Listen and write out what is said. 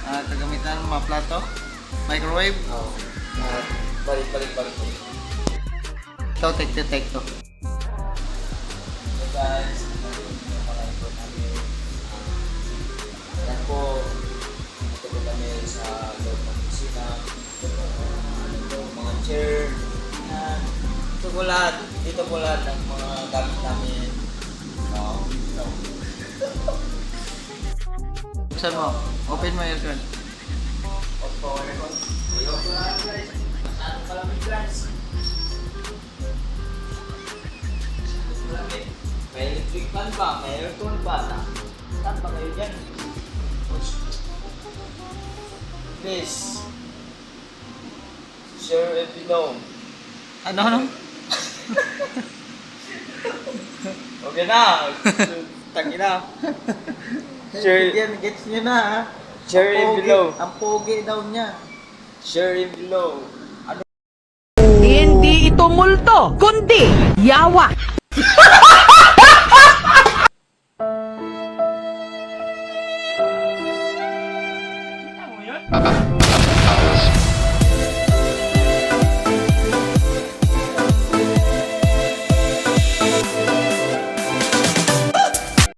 Kagamitan ng mga plato. Microwave. Oo. Balik. Ito, take to. So guys, yung mga ipon namin. Yan po, ito po kami sa loob ng kusina. Mga chair. Yan. Ito po lahat ng mga gamit namin. Buksan mo. Open mo aircon. Opo, aircon. Ayun po lang guys. Masyadong malamig guys. May electric fan ba? May aircon ba? Saan ba kayo dyan? Please, share it below. Ano? Okay na. Tangin na. Share, Gets nyo na ha. share it below. Ang pogi daw niya. Share it below. Ano? Hindi ito multo, kundi yawa. Ano